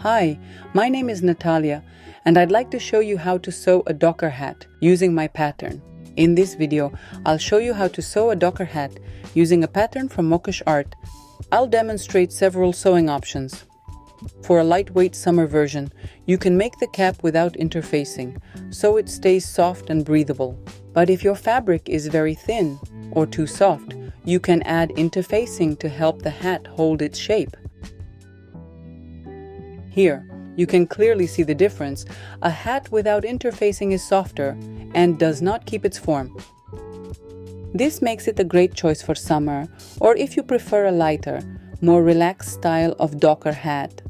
Hi, my name is Natalia, and I'd like to show you how to sew a Docker hat using my pattern. In this video, I'll show you how to sew a Docker hat using a pattern from MokushArt. I'll demonstrate several sewing options. For a lightweight summer version, you can make the cap without interfacing, so it stays soft and breathable. But if your fabric is very thin or too soft, you can add interfacing to help the hat hold its shape. Here, you can clearly see the difference. A hat without interfacing is softer and does not keep its form. This makes it a great choice for summer, or if you prefer a lighter, more relaxed style of Docker hat.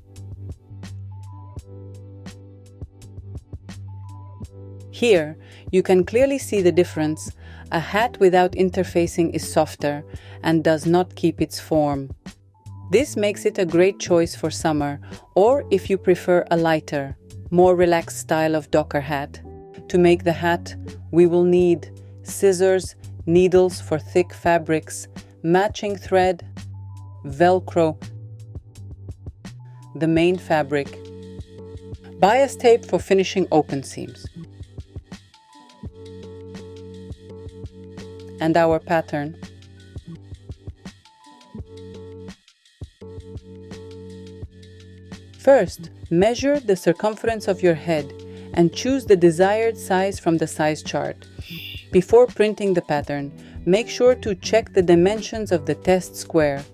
Here, you can clearly see the difference. A hat without interfacing is softer and does not keep its form. This makes it a great choice for summer, or if you prefer a lighter, more relaxed style of Docker hat. To make the hat, we will need scissors, needles for thick fabrics, matching thread, Velcro, the main fabric, bias tape for finishing open seams, and our pattern. First, measure the circumference of your head and choose the desired size from the size chart. Before printing the pattern, make sure to check the dimensions of the test square.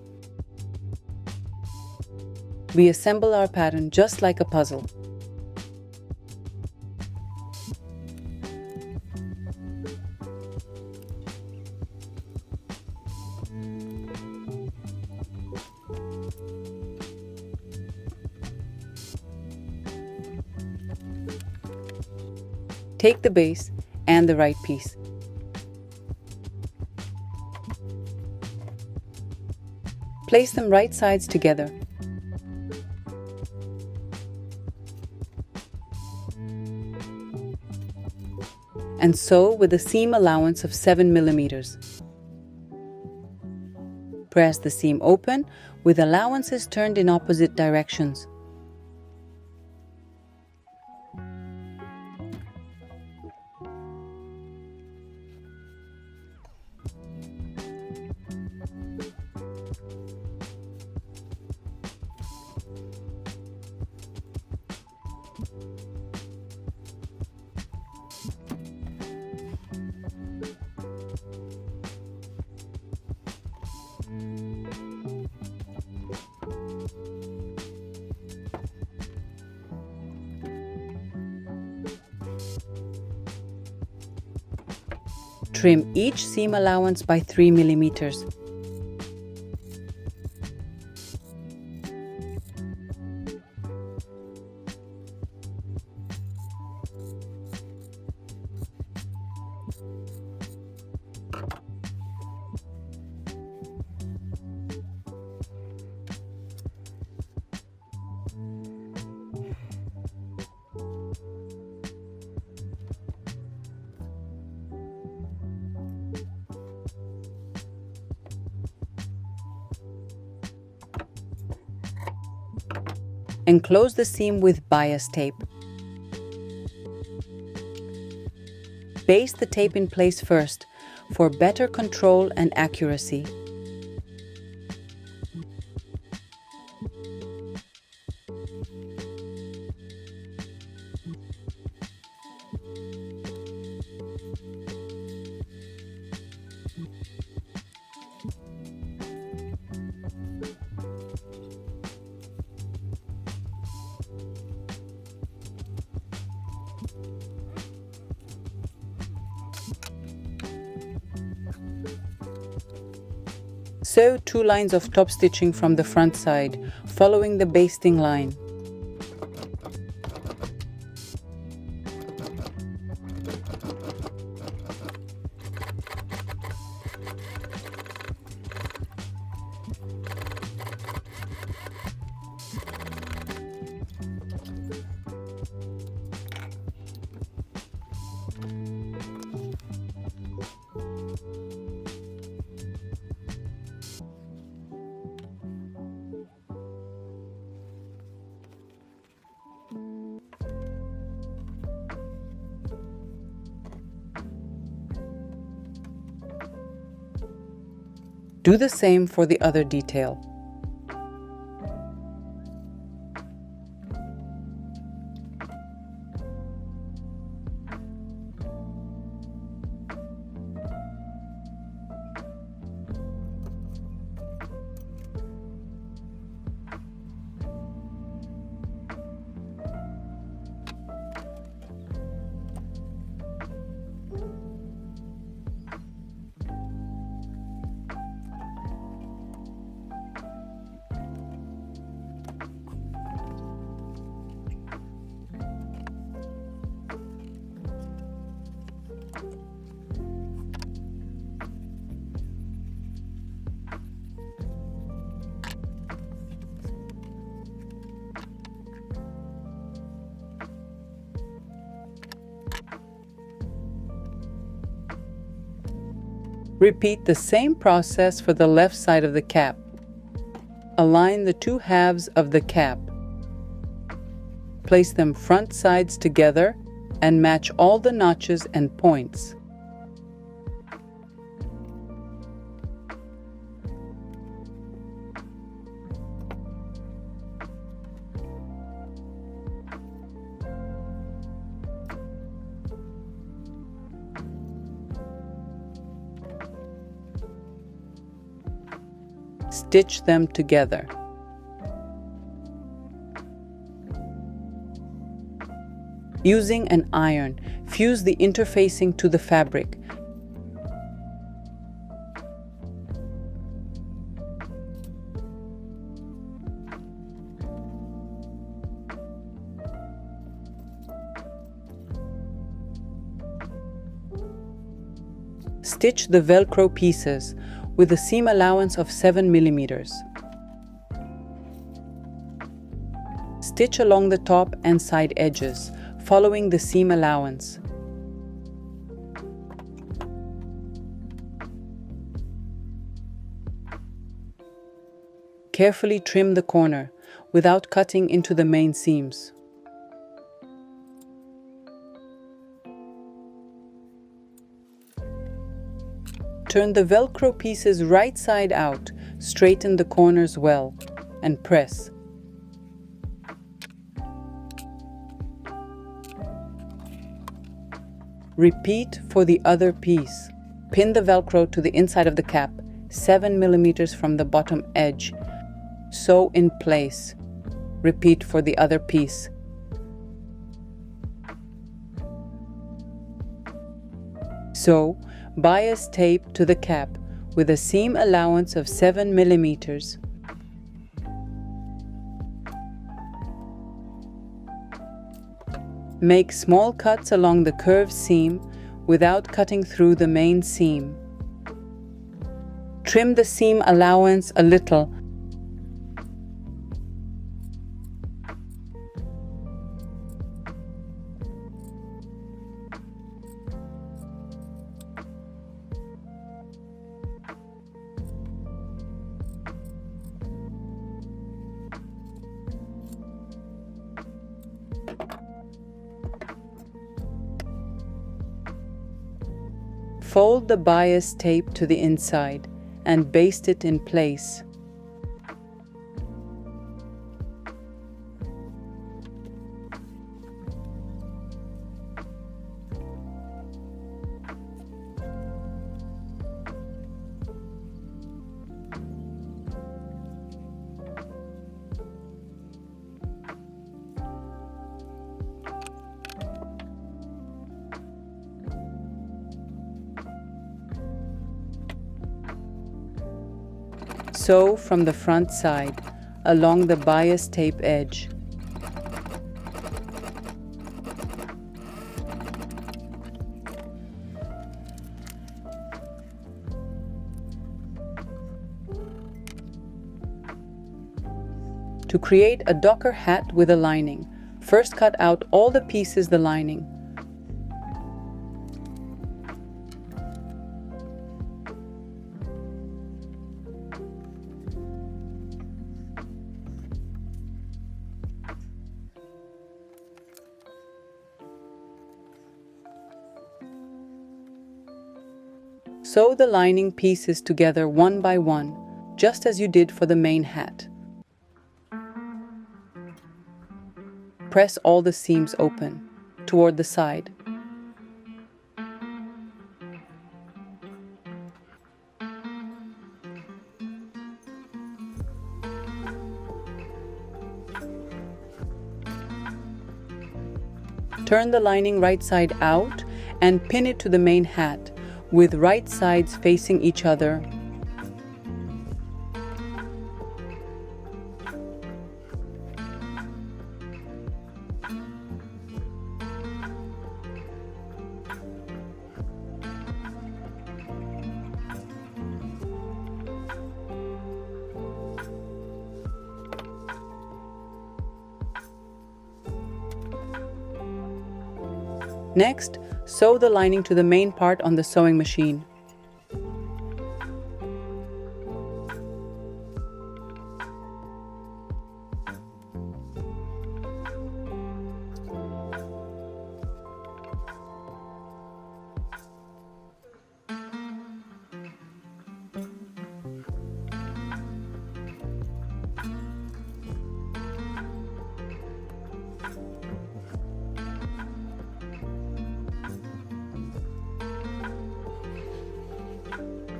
We assemble our pattern just like a puzzle. Take the base and the right piece. Place them right sides together. And sew with a seam allowance of 7 millimeters. Press the seam open with allowances turned in opposite directions. Trim each seam allowance by 3 millimeters. Enclose the seam with bias tape. Baste the tape in place first for better control and accuracy. Sew 2 lines of top stitching from the front side, following the basting line. Do the same for the other detail. Repeat the same process for the left side of the cap. Align the two halves of the cap. Place them front sides together and match all the notches and points. Stitch them together. Using an iron, fuse the interfacing to the fabric. Stitch the Velcro pieces with a seam allowance of 7 mm. Stitch along the top and side edges, following the seam allowance. Carefully trim the corner without cutting into the main seams. Turn the Velcro pieces right side out, straighten the corners well, and press. Repeat for the other piece. Pin the Velcro to the inside of the cap, 7 mm from the bottom edge. Sew in place. Repeat for the other piece. Sew bias tape to the cap with a seam allowance of 7 mm. Make small cuts along the curved seam without cutting through the main seam. Trim the seam allowance a little. Fold the bias tape to the inside and baste it in place. Sew from the front side along the bias tape edge. To create a Docker hat with a lining, first cut out all the pieces the lining. Sew the lining pieces together one by one, just as you did for the main hat. Press all the seams open, toward the side. Turn the lining right side out and pin it to the main hat, with right sides facing each other. Next, sew the lining to the main part on the sewing machine.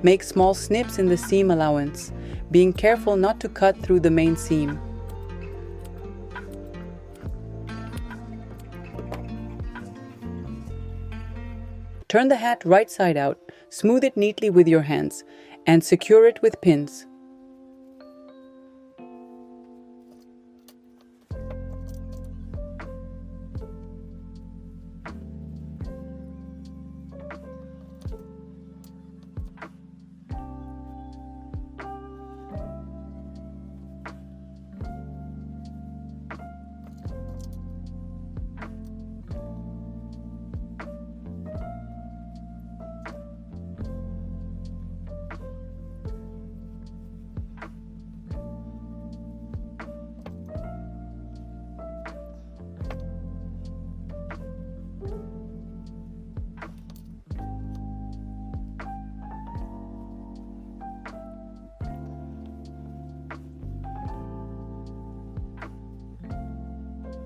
Make small snips in the seam allowance, being careful not to cut through the main seam. Turn the hat right side out, smooth it neatly with your hands, and secure it with pins.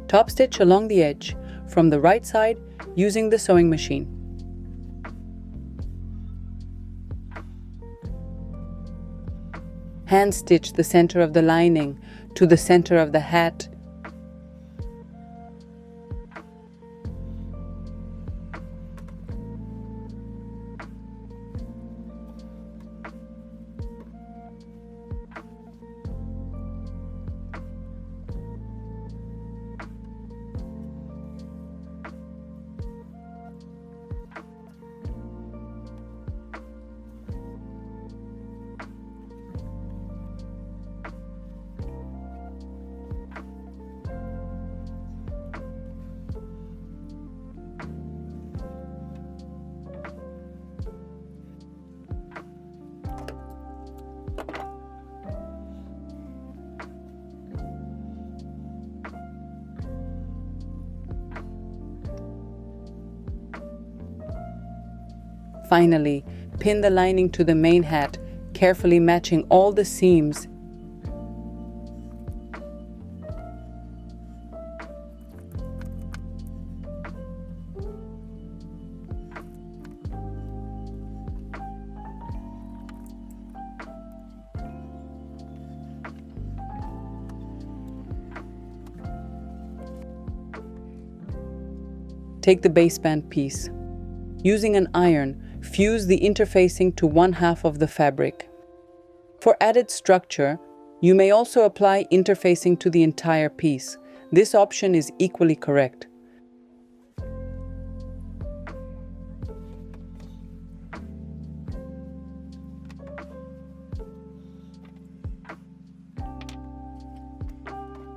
Top stitch along the edge from the right side using the sewing machine. Hand stitch the center of the lining to the center of the hat. Finally, pin the lining to the main hat, carefully matching all the seams. Take the baseband piece. Using an iron, fuse the interfacing to one half of the fabric. For added structure, you may also apply interfacing to the entire piece. This option is equally correct.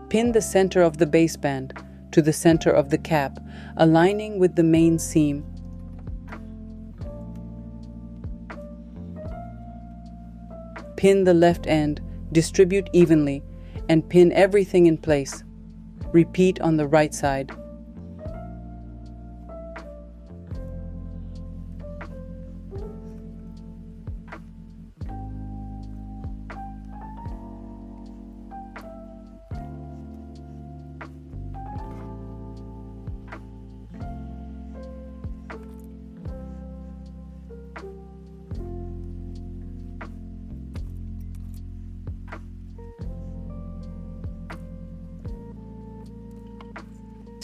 Pin the center of the baseband to the center of the cap, aligning with the main seam. Pin the left end, distribute evenly, and pin everything in place. Repeat on the right side.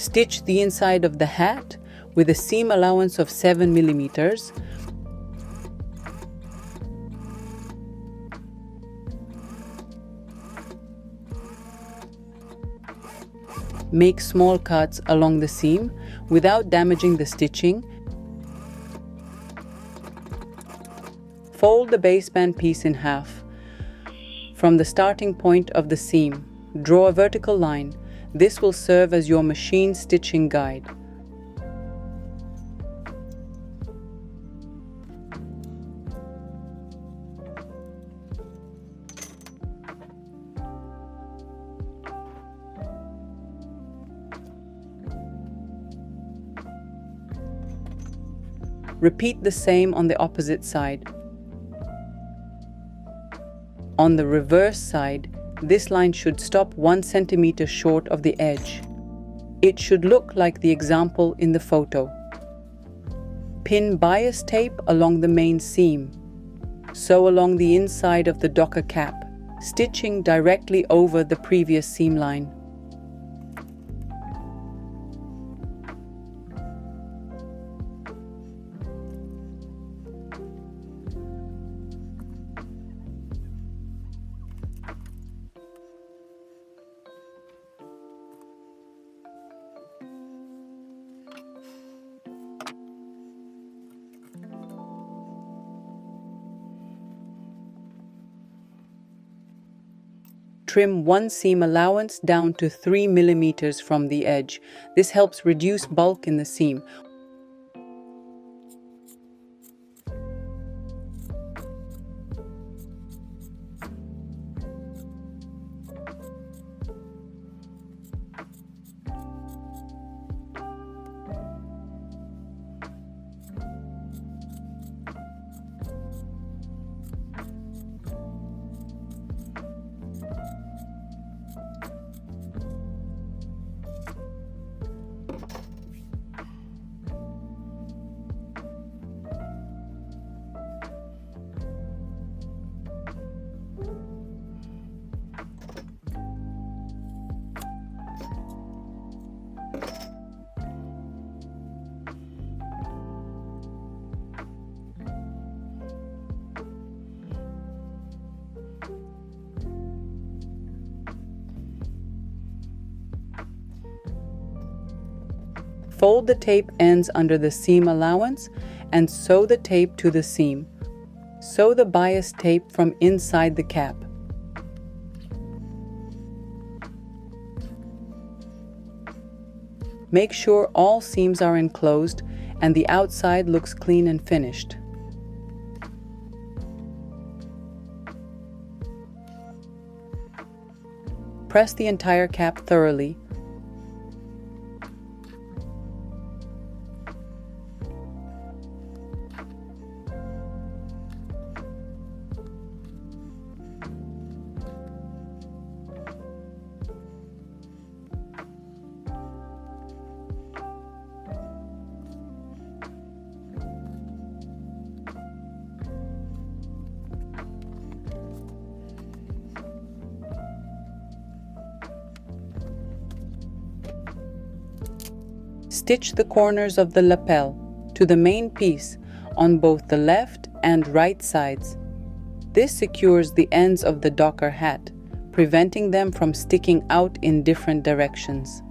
Stitch the inside of the hat with a seam allowance of 7 millimeters. Make small cuts along the seam without damaging the stitching. Fold the baseband piece in half. From the starting point of the seam, draw a vertical line. This will serve as your machine stitching guide. Repeat the same on the opposite side. On the reverse side, this line should stop 1 centimeter short of the edge. It should look like the example in the photo. Pin bias tape along the main seam. Sew along the inside of the docker cap, stitching directly over the previous seam line. Trim one seam allowance down to 3 millimeters from the edge. This helps reduce bulk in the seam. Fold the tape ends under the seam allowance and sew the tape to the seam. Sew the bias tape from inside the cap. Make sure all seams are enclosed and the outside looks clean and finished. Press the entire cap thoroughly. Stitch the corners of the lapel to the main piece on both the left and right sides. This secures the ends of the docker hat, preventing them from sticking out in different directions.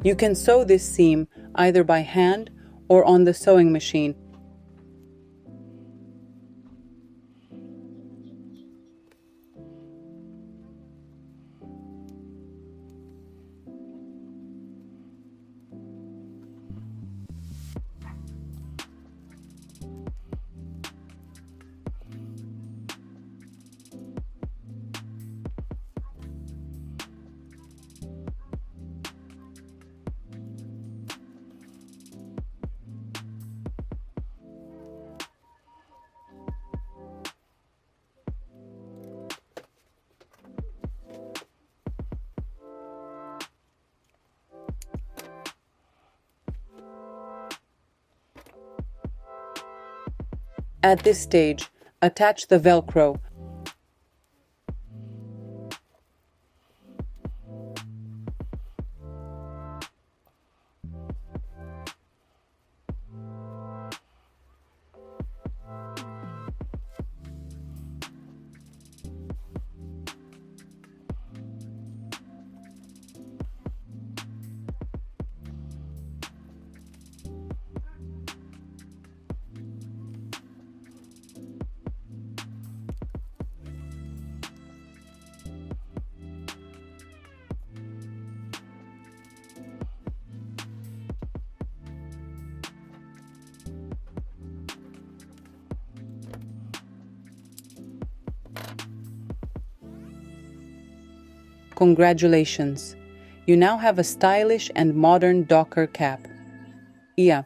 You can sew this seam either by hand or on the sewing machine. At this stage, Attach the Velcro. Congratulations! You now have a stylish and modern Docker cap. Yeah,